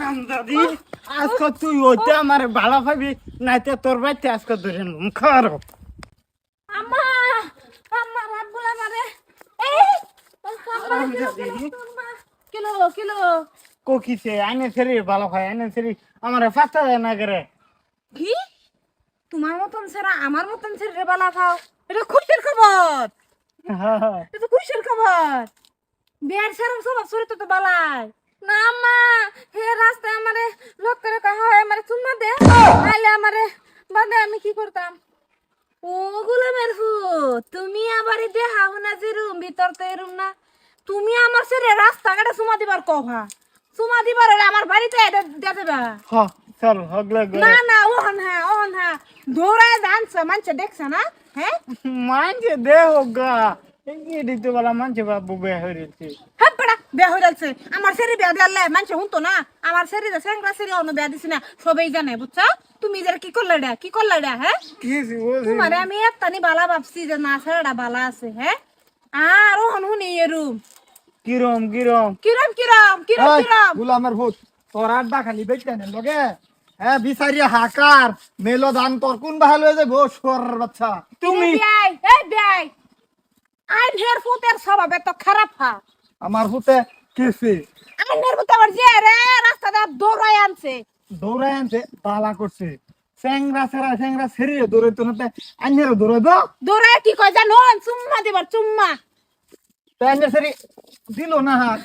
আমদাদি আজকে তুই ওইটা আমার ভালো পাবি নাইতে তোর বাইতে আজকে ধরে নিলাম খারো আম্মা আম্মা রাব্বুল আমারে এই কিলো কিলো কোকিছে আইনে ছেড়ে ভালো হয় আইনে ছেড়ে আমার ফাটা দেয় না করে কি তোমার মতন ছাড়া আমার মতন ছেড়ে বালা খাও এটা খুশির খবর এটা খুশির খবর বিয়ার সারাম সব চরিত্র তো বালাই না আম্মা হে রাস্তায় আমারে লোক করে কহা হয় আমারে চুম্মা দে নাইলে আমারে বাদে আমি কি করতাম ও গোলামের ফু তুমি আবার দেখা না যে রুম ভিতর তো রুম না তুমি আমার ছেড়ে রাস্তাঘাটে চুমা দিবার কভা চুমা দিবার হলে আমার বাড়িতে এটা দিয়ে দেবা হ্যাঁ চল হগলে না না ওহন হ্যাঁ দৌড়ায় জানছে মানছে দেখছে না হ্যাঁ মানছে দে হোগা এই দিতে বলা মানছে বাবু বে হইছে হ্যাঁ পড়া বিয়া হয়ে যাচ্ছে আমার ছেড়ে বিয়া দিলে মানছে শুনতো না আমার ছেড়ে যে স্যাংরা ছেড়ে অন্য বিয়া দিছি না সবাই জানে বুঝছো তুমি যে কি করলে এটা হ্যাঁ কি তোমার আমি একটানি বালা ভাবছি যে না ছেড়েটা বালা আছে হ্যাঁ আর ওহন শুনি এরুম কিরম কিরম কিরম কিরম কিরম কিরম গুলামের ভূত তোর আড্ডা খালি বেচতে নেন লগে হ্যাঁ বিচারি হাকার মেলো ধান তোর কোন বাহাল হয়ে যাবো সোর বাচ্চা তুমি এই বিয়াই আইন হের ফুতের স্বভাবে তো খারাপ হা আমার ভূতে কেসে আইন হের ফুতে আবার যে রে রাস্তা দা দৌড়ায় আনছে দৌড়াই আনছে বালা করছে স্যাংরা সেরি দৌড়ে তো না আইনের দৌড়াইব দৌড়ায় কি কয় জানো চুম্মা দিবার চুম্মা আইনের সেরি দিল না হাত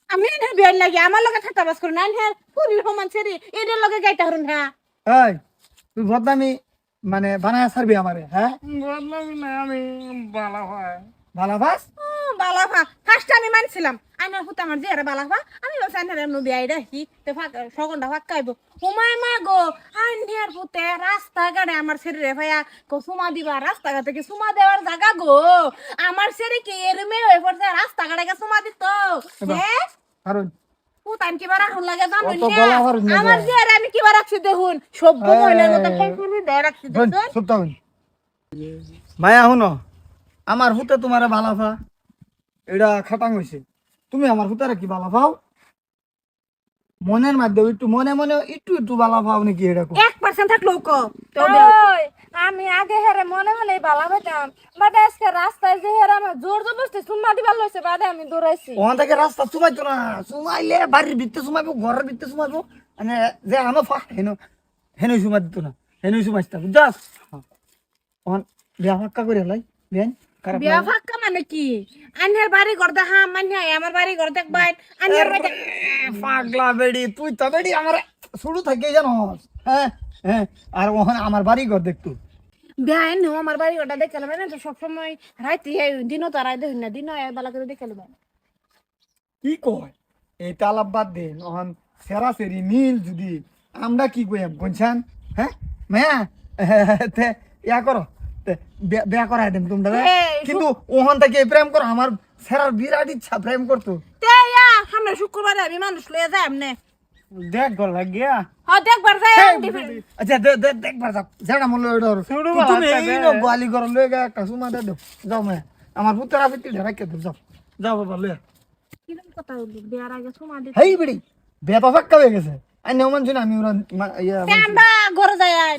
আমি এনে বিয়ার লাগি আমার লগে ঠাট্টা বাস করুন আইন হের পুরির সমান ছেড়ে এদের লগে গাইতা হরুন হ্যাঁ এই তুই বদনামি মানে বানায় ছাড়বি আমারে হ্যাঁ বললাম না আমি ভালো হয় ভালাবাস বালাফা ফার্স্ট আমি মানছিলাম আইনার ফুতে আমার যে বালাফা আমি বলছি আইনার এমন বিয়াই রাখি তো সগনটা ফাঁকাইব হুমায় মা গো আইনার ফুতে রাস্তাঘাটে আমার ছেড়ে ভাইয়া সুমা দিবা রাস্তাঘাট থেকে সুমা দেওয়ার জায়গা গো আমার ছেড়ে কি এরমে হয়ে পড়ছে রাস্তাঘাটে সুমা দিত হ্যাঁ কারণ পুতান কিবা রাখুন লাগে জানো অত গলা ভর না আমার যে আমি কিবা রাখছি দেখুন সভ্য মহিলার মতো কলকুলি দেয় রাখছি দেখুন চুপ থাকুন মায়া শুনো আমার হুতে তোমার ভালা পা এটা খাটাং হয়েছে তুমি আমার হুতারে কি ভালা পাও মনের মাধ্যমে একটু মনে মনে একটু ভালা পাও নাকি এটা 1% থাকলো কো ওই আমি আগে হেরে মনে মনে বালা পেতাম বাট আজকে রাস্তায় যে হেরে আমার জোর জবরদস্তি সুম্মা দিবার লইছে বাদে আমি দৌড়াইছি ওখান থেকে রাস্তা চুমাইতো না চুমাইলে বাড়ির ভিতরে চুমাইবো ঘরের ভিতরে চুমাইবো মানে যে আনো ফা হেন চুমাই দিত না হেন চুমাইতাম বুঝছাস ওখান বিয়া ফাক্কা করে লাই বিয়ান খারাপ বিয়া ফাক্কা মানে কি আইনের বাড়ি ঘর দেখা মানে আমার বাড়ি ঘর দেখবাই আইনের বাড়ি পাগলা বেড়ি তুই তো বেড়ি আমার শুরু থেকে জানো হ্যাঁ হ্যাঁ আর ওখানে আমার বাড়ি ঘর দেখতো বিয়া এনে আমার বাড়ি ঘরটা দেখে নেবে না তো সবসময় রাইতে দিনও তো রাইতে হই না দিনও বেলা করে দেখে নেবে কি কয় এই তালাব বাদ দে নহন সেরাসেরি মিল যদি আমরা কি কইম গনছান হ্যাঁ মায়া তে ইয়া করো তে বিয়া করাই দেন তোমরা কিন্তু ওখান থেকে প্রেম করো আমার সেরার বিরাট ইচ্ছা প্রেম করতো তে ইয়া সামনে শুক্রবারে আমি মানুষ লয়ে যাই আমনে দেখ গল লাগিয়া হ্যাঁ দেখবার যাই আচ্ছা দেখবার যাও যেটা মূল্য এটা শুরু তুমি হাতে এই দে। গোয়ালি ঘর লয়ে গা একটা সুমা দে দাও যাও মায়া আমার পুত্রা পিতি ঢাকে দাও যাও যাও বাবা লয়ে কিরকম কথা বললি বিয়ার আগে সমা দিতে হেই বিড়ি বেপা ফাক্কা হয়ে গেছে আই নেওমান শুনে আমি ওরা ইয়া আমরা ঘরে যাই আই